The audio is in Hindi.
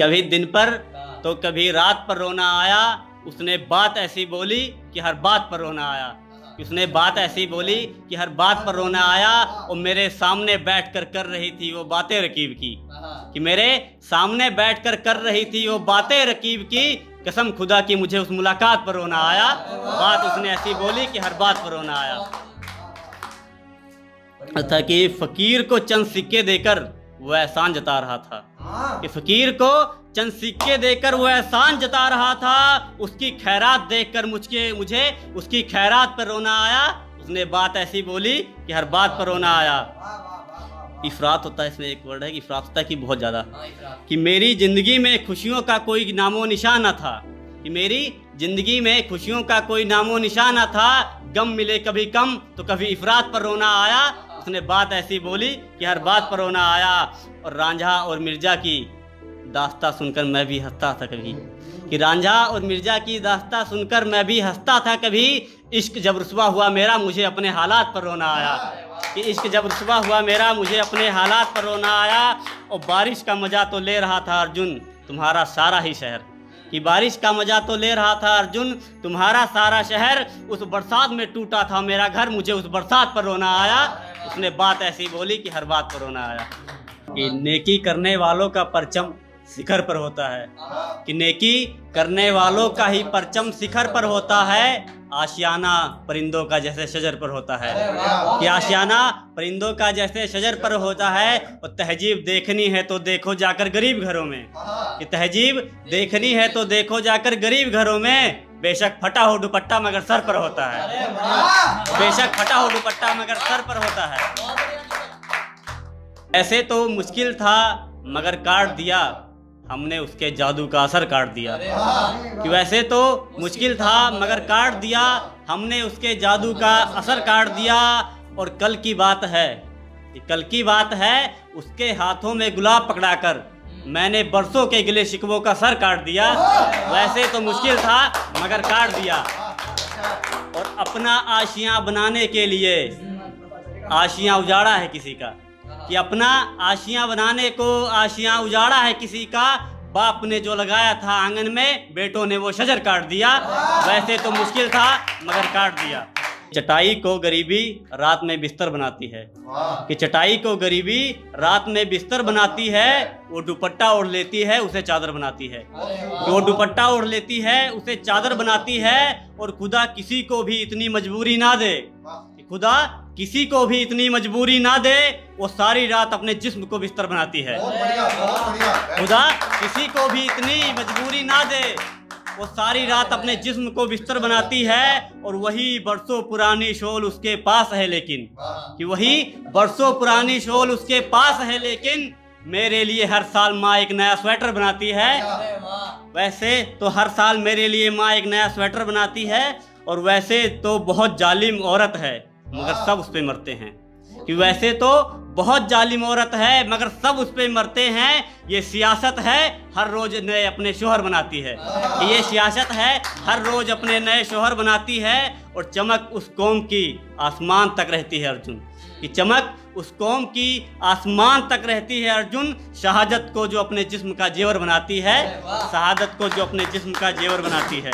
कभी दिन पर तो कभी रात पर रोना आया। उसने बात ऐसी बोली कि हर बात पर रोना आया। उसने बात ऐसी बोली कि हर बात पर रोना आया। और मेरे सामने बैठकर कर रही थी वो बातें रकीब की, कि मेरे सामने बैठकर कर रही थी वो बातें रकीब की। कसम खुदा की मुझे उस मुलाकात पर रोना आया। बात उसने ऐसी बोली कि हर बात पर रोना आया। था कि फकीर को चंद सिक्के देकर वो एहसान जता रहा था, कि फकीर को चंद सिक्के देकर वो एहसान जता रहा था। उसकी खैरात देखकर मुझे उसकी खैरात पर रोना आया। उसने बात ऐसी बोली कि हर बात पर रोना आया। इफरात होता है, इसमें एक वर्ड है कि इफरात होता है कि बहुत ज़्यादा, कि मेरी ज़िंदगी में खुशियों का कोई नामो निशान न था, कि मेरी ज़िंदगी में खुशियों का कोई नामो निशान न था। गम मिले कभी कम तो कभी इफरात पर रोना आया। उसने बात ऐसी बोली कि हर बात पर रोना आया। और रांझा और मिर्जा की दास्तां सुनकर मैं भी हंसता था कभी, कि रांझा और मिर्जा की दास्तां सुनकर मैं भी हंसता था कभी। इश्क जब रुसवा हुआ मेरा मुझे अपने हालात पर रोना आया, कि इश्क जब रुसवा हुआ मेरा मुझे अपने हालात पर रोना आया। और बारिश का मज़ा तो ले रहा था अर्जुन तुम्हारा सारा ही शहर, कि बारिश का मज़ा तो ले रहा था अर्जुन तुम्हारा सारा शहर। उस बरसात में टूटा था मेरा घर, मुझे उस बरसात पर रोना आया। उसने बात ऐसी बोली कि हर बात पर रोना आया। कि नेकी करने वालों का परचम शिखर पर होता है, कि नेकी करने वालों का ही परचम शिखर पर होता है। आशियाना परिंदों का जैसे शजर पर होता है, कि आशियाना परिंदों का जैसे शजर पर होता है। और तहजीब देखनी है तो देखो जाकर गरीब घरों में, कि तहजीब देखनी है तो देखो जाकर गरीब घरों में। बेशक फटा हो दुपट्टा मगर सर पर होता है, बेशक फटा हो दुपट्टा मगर सर पर होता है। ऐसे तो मुश्किल था मगर काट दिया हमने उसके जादू का असर काट दिया, कि वैसे तो मुश्किल था मगर काट दिया हमने उसके जादू का असर काट दिया। और कल की बात है, कल की बात है उसके हाथों में गुलाब पकड़ाकर मैंने बरसों के गिले शिकवों का सर काट दिया। वैसे तो मुश्किल था मगर काट दिया। और अपना आशियाँ बनाने के लिए आशियाँ उजाड़ा है किसी का, कि अपना आशियाँ बनाने को आशियाँ उजाड़ा है किसी का। बाप ने जो लगाया था आंगन में बेटों ने वो शजर काट दिया। वैसे तो मुश्किल था मगर काट दिया। चटाई को गरीबी रात में बिस्तर बनाती है, कि चटाई को गरीबी रात में बिस्तर बनाती है। वो दुपट्टा ओढ़ लेती है उसे चादर बनाती है, वो दुपट्टा ओढ़ लेती है उसे चादर बनाती है। और खुदा किसी को भी इतनी मजबूरी ना दे, खुदा किसी को भी इतनी मजबूरी ना दे, वो सारी रात अपने जिस्म को बिस्तर बनाती है। खुदा किसी को भी इतनी मजबूरी ना दे, वो सारी रात अपने जिस्म को बिस्तर बनाती है। और वही बरसों पुरानी शॉल उसके पास है लेकिन, कि वही बरसों पुरानी शॉल उसके पास है लेकिन मेरे लिए हर साल माँ एक नया स्वेटर बनाती है। वैसे तो हर साल मेरे लिए माँ एक नया स्वेटर बनाती है। और वैसे तो बहुत जालिम औरत है मगर सब उस पे मरते हैं, कि वैसे तो बहुत जालिम औरत है मगर सब उस पे मरते हैं। ये सियासत है हर रोज नए अपने शोहर बनाती है, कि ये सियासत है हर रोज अपने नए शोहर बनाती है। और चमक उस कौम की आसमान तक रहती है अर्जुन, कि चमक उस कौम की आसमान तक रहती है अर्जुन। शहादत को जो अपने जिस्म का जेवर बनाती है, शहादत को जो अपने जिस्म का जेवर बनाती है।